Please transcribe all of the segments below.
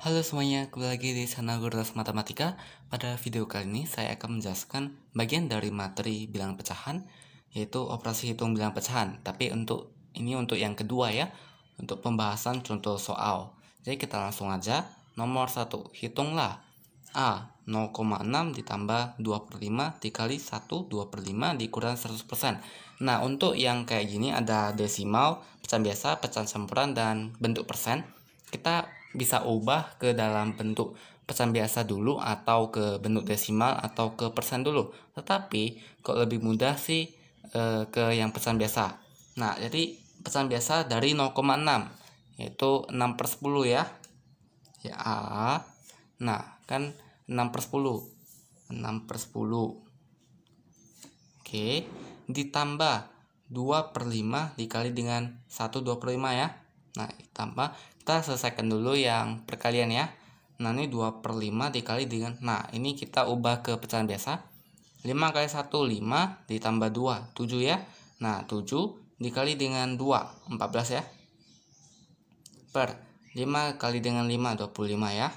Halo semuanya, kembali lagi di channel Gurdas Matematika. Pada video kali ini saya akan menjelaskan bagian dari materi bilangan pecahan, yaitu operasi hitung bilangan pecahan. Tapi untuk yang kedua ya, untuk pembahasan contoh soal. Jadi kita langsung aja. Nomor 1, hitunglah A 0,6 ditambah 2/5 dikali 1 2/5 dikurang 100%. Nah, untuk yang kayak gini ada desimal, pecahan biasa, pecahan campuran, dan bentuk persen. Kita bisa ubah ke dalam bentuk pecahan biasa dulu, atau ke bentuk desimal, atau ke persen dulu. Tetapi kok lebih mudah sih ke yang pecahan biasa. Nah, jadi pecahan biasa dari 0,6 yaitu 6/10 ya. Ya A. Nah, kan 6/10. 6/10. Oke, ditambah 2/5 dikali dengan 1 2/5 ya. Nah, ditambah, kita selesaikan dulu yang perkalian ya. Nah, ini 2/5 dikali dengan, nah ini kita ubah ke pecahan biasa. 5 kali 1 5 ditambah 2 7 ya. Nah, 7 dikali dengan 2 14 ya. Per 5 kali dengan 5 25 ya.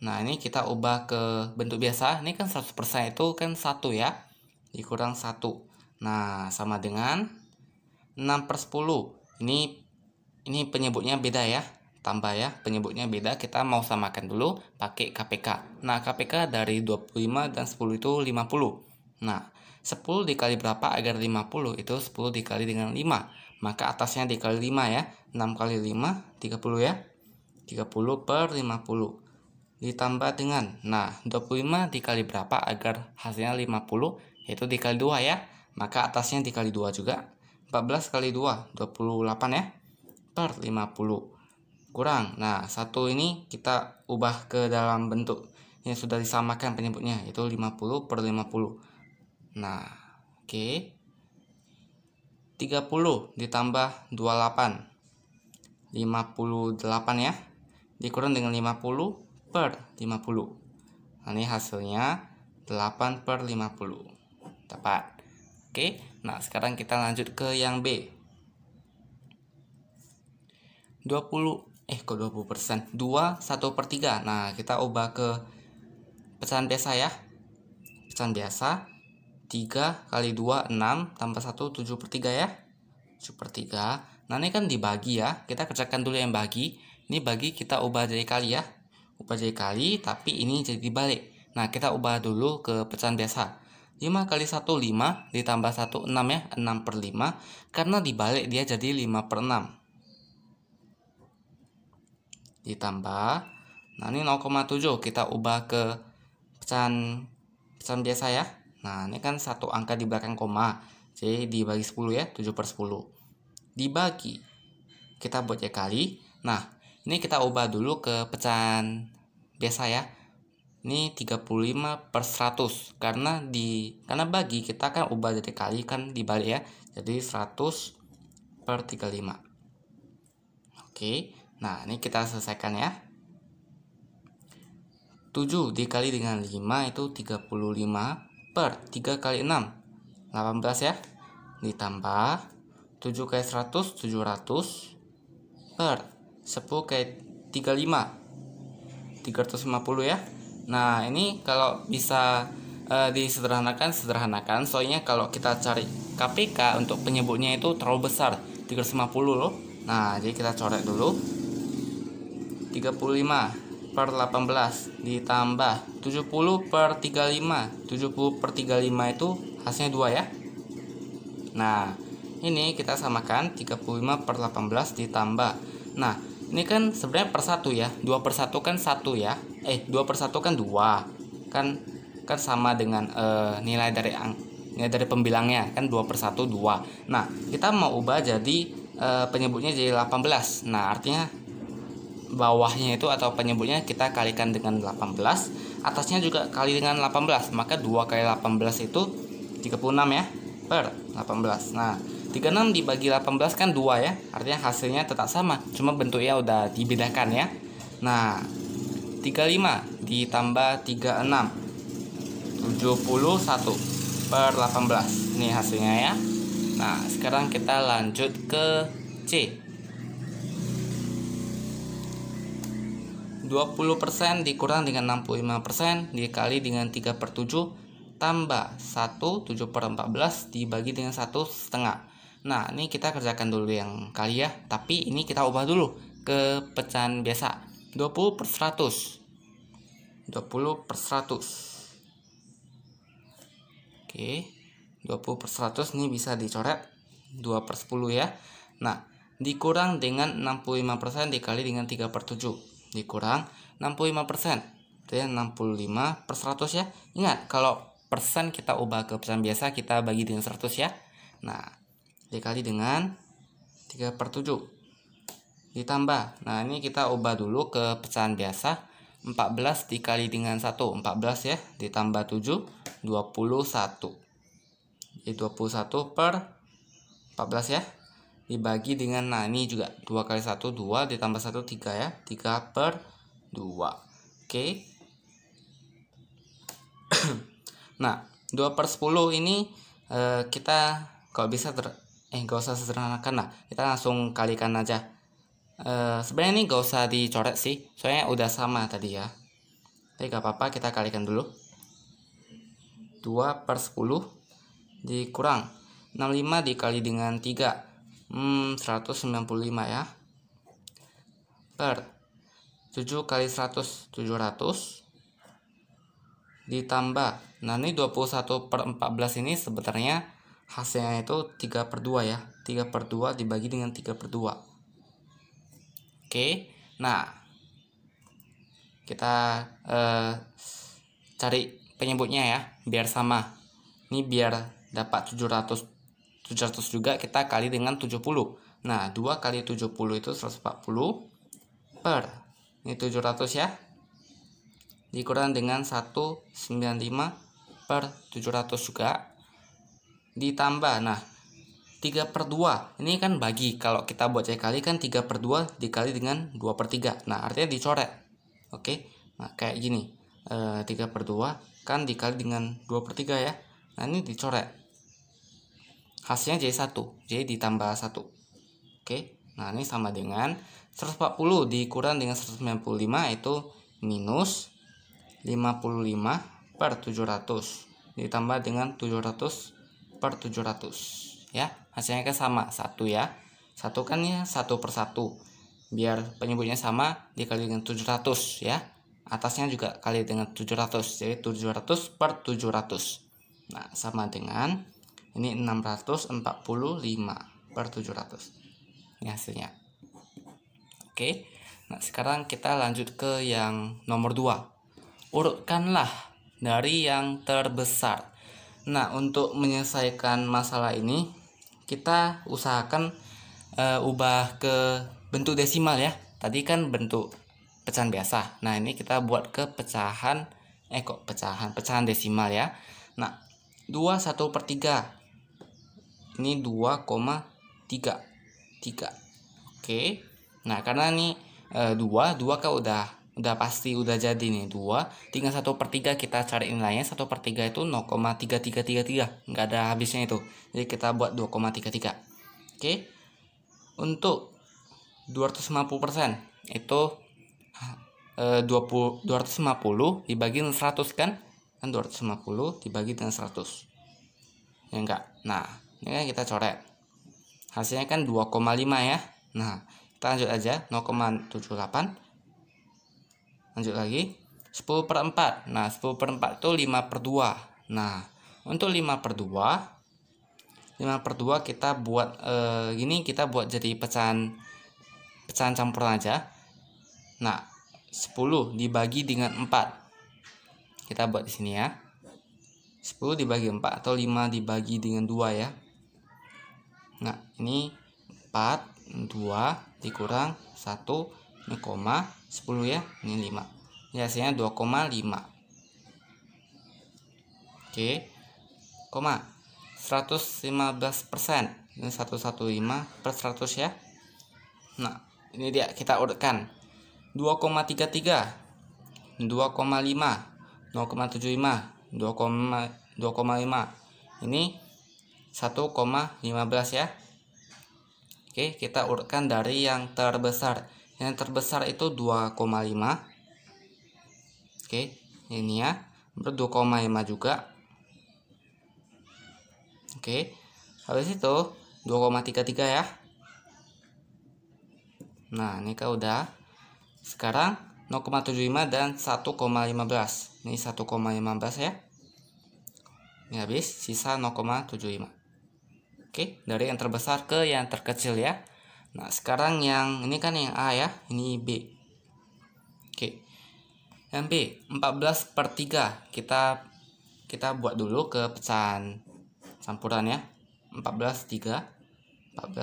Nah, ini kita ubah ke bentuk biasa. Ini kan 100% itu kan 1 ya, dikurang 1. Nah, sama dengan 6/10. Ini penyebutnya beda ya, tambah ya, penyebutnya beda. Kita mau samakan dulu pakai KPK. Nah, KPK dari 25 dan 10 itu 50. Nah, 10 dikali berapa agar 50? Itu 10 dikali dengan 5. Maka atasnya dikali 5 ya. 6 kali 5 30 ya. 30 per 50 ditambah dengan, nah 25 dikali berapa agar hasilnya 50? Yaitu dikali 2 ya. Maka atasnya dikali 2 juga. 14 kali 2 28 ya, per 50 kurang. Nah, 1 ini kita ubah ke dalam bentuk yang sudah disamakan penyebutnya, yaitu 50 per 50. Nah, oke. 30 ditambah 28 58 ya, dikurang dengan 50 per 50. Nah, ini hasilnya 8 per 50. Dapat. Oke, nah sekarang kita lanjut ke yang B. 20% 2 1/3. Nah, kita ubah ke pecahan biasa ya. Pecahan biasa 3 kali 2 6 tambah 1 7/3 ya. 7/3. Nah, ini kan dibagi ya. Kita kerjakan dulu yang bagi. Ini bagi kita ubah jadi kali ya. Ubah jadi kali, tapi ini jadi dibalik. Nah, kita ubah dulu ke pecahan biasa. 5 kali 1 5 ditambah 1 6 ya. 6/5. Karena dibalik dia jadi 5/6. Ditambah, nah ini 0,7 kita ubah ke pecahan biasa ya. Nah, ini kan satu angka di belakang koma, jadi dibagi 10 ya, 7/10 dibagi, kita buat ya kali. Nah, ini kita ubah dulu ke pecahan biasa ya. Ini 35/100, karena bagi kita kan ubah jadi kali, kan dibalik ya, jadi 100/35. Oke. Nah, ini kita selesaikan ya. 7 dikali dengan 5 itu 35 per 3 kali 6 18 ya. Ditambah 7 kali 100 700 per 10 kali 35 350 ya. Nah, ini kalau bisa sederhanakan, soalnya kalau kita cari KPK untuk penyebutnya itu terlalu besar, 350 loh. Nah, jadi kita coret dulu. 35 per 18 ditambah 70 per 35. 70 per 35 itu hasilnya 2 ya. Nah, ini kita samakan 35 per 18 ditambah. Nah, ini kan sebenarnya per 1 ya. 2/1 kan 1 ya. 2/1 kan 2. Kan sama dengan nilai dari pembilangnya kan 2/1 2. Nah, kita mau ubah jadi penyebutnya jadi 18. Nah, artinya bawahnya itu atau penyebutnya kita kalikan dengan 18, atasnya juga kali dengan 18, maka 2 kali 18 itu 36 ya, per 18. Nah, 36 dibagi 18 kan 2 ya, artinya hasilnya tetap sama, cuma bentuknya udah dibedakan ya. Nah, 35 ditambah 36 71 per 18, ini hasilnya ya. Nah, sekarang kita lanjut ke C. 20% dikurang dengan 65% dikali dengan 3/7 tambah 1 7/14 dibagi dengan 1/2. Nah, ini kita kerjakan dulu yang kali ya, tapi ini kita ubah dulu ke pecahan biasa. 20/100. 20/100. Oke. 20/100 ini bisa dicoret 2/10 ya. Nah, dikurang dengan 65% dikali dengan 3/7 dikurang 65%. Itu ya 65/100 ya. Ingat, kalau persen kita ubah ke persen biasa, kita bagi dengan 100 ya. Nah, dikali dengan 3/7 ditambah. Nah, ini kita ubah dulu ke pecahan biasa. 14 dikali dengan 1, 14 ya, ditambah 7, 21. Jadi 21/14 ya. Dibagi dengan, nah ini juga 2 kali 1, 2 ditambah 1, 3 ya. 3/2. Oke. Nah, 2/10 ini kita kalau bisa gak usah sederhanakan lah. Kita langsung kalikan aja. Sebenarnya ini gak usah dicoret sih, soalnya udah sama tadi ya. Tapi gak apa-apa, kita kalikan dulu. 2/10 dikurang 65 dikali dengan 3, 195 ya, per 7 kali 100, 700 ditambah. Nah, ini 21/14 ini sebenarnya hasilnya itu 3/2 ya. 3/2 dibagi dengan 3/2. Oke. Nah, kita cari penyebutnya ya, biar sama. Ini biar dapat 700 juga, kita kali dengan 70. Nah, 2 kali 70 itu 140 per ini 700 ya, dikurang dengan 195/700 juga ditambah. Nah, 3/2 ini kan bagi, kalau kita buat cari kali kan 3/2 dikali dengan 2/3. Nah, artinya dicoret. Oke. Nah, kayak gini, 3/2 kan dikali dengan 2/3 ya. Nah, ini dicoret, hasilnya jadi 1, jadi ditambah 1. Oke. Nah, ini sama dengan 140 dikurang dengan 195 itu minus 55/700 ditambah dengan 700/700 ya. Hasilnya kan sama, 1 ya. 1 kan ya 1/1. Biar penyebutnya sama, dikali dengan 700 ya. Atasnya juga kali dengan 700, jadi 700/700. Nah, sama dengan ini 645/700. Ini hasilnya. Oke. Nah, sekarang kita lanjut ke yang nomor 2. Urutkanlah dari yang terbesar. Nah, untuk menyelesaikan masalah ini, kita usahakan ubah ke bentuk desimal ya. Tadi kan bentuk pecahan biasa. Nah, ini kita buat ke pecahan pecahan desimal ya. Nah, 2 1/3. Ini 2,3. Oke. Nah, karena ini 2 kan udah pasti udah jadi nih 2. Tinggal 1/3 kita cari nilainya. 1/3 itu 0,3333. Nggak ada habisnya itu. Jadi kita buat 2,33. Oke. Untuk 250% itu 250 dibagi dengan 100 kan? Kan 250 dibagi dengan 100. Ya enggak? Nah, ini kan kita coret. Hasilnya kan 2,5 ya. Nah, kita lanjut aja, 0,78. Lanjut lagi, 10/4. Nah, 10/4 itu 5/2. Nah, untuk 5/2 kita buat gini, kita buat jadi pecahan campuran aja. Nah, 10 dibagi dengan 4. Kita buat di sini ya. 10 dibagi 4 atau 5 dibagi dengan 2 ya. Nah, ini 4, 2 dikurang 1, ini koma, 10 ya, ini 5. Ini hasilnya 2,5. Oke. Koma, 115%. Ini 115/100 ya. Nah, ini dia, kita urutkan. 2,33, 2,5, 0,75, 2,5. Ini 1,15 ya. Oke, kita urutkan dari yang terbesar. Yang terbesar itu 2,5. Oke, ini ya. 2,5 juga. Oke. Habis itu 2,33 ya. Nah, ini kan udah. Sekarang 0,75 dan 1,15. Ini 1,15 ya. Ini habis, sisa 0,75. Oke, dari yang terbesar ke yang terkecil ya. Nah, sekarang yang ini kan yang A ya, ini B. Oke. Yang B, 14/3. Kita buat dulu ke pecahan campuran ya. 14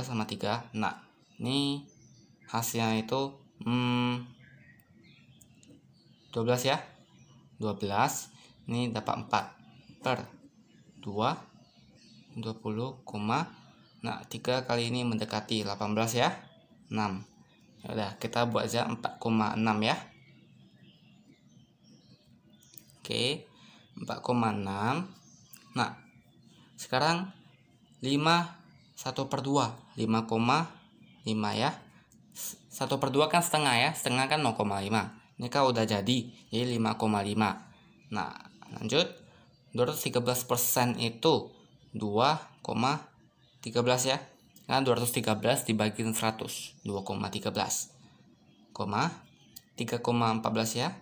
sama 3. Nah, ini hasilnya itu 12 ya. 12. Ini dapat 4/2 20, nah 3 kali ini mendekati 18 ya. 6. Udah, kita buat aja 4,6 ya. Oke, 4,6. Nah, sekarang 1/2, 5,5 ya. 1/2 kan setengah ya, setengah kan 0,5. Ini kan udah jadi 5,5. Nah, lanjut. 213% itu 2,13 ya. Nah, 213 dibagi 100, 2,13. 3,14 ya.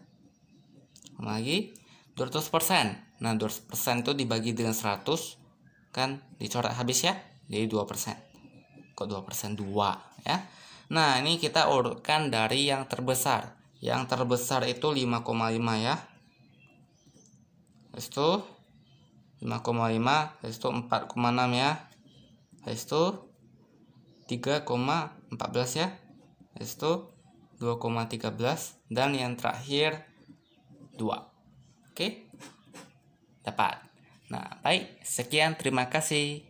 Lagi 200%. Nah, 200% itu dibagi dengan 100 kan dicoret habis ya. Jadi 2%. Kok 2%? 2 ya. Nah, ini kita urutkan dari yang terbesar. Yang terbesar itu 5,5 ya. Habis itu 5,5, habis itu 4,6 ya. Habis itu 3,14 ya. Habis itu 2,13 dan yang terakhir 2. Oke? Dapat. Nah, baik. Sekian, terima kasih.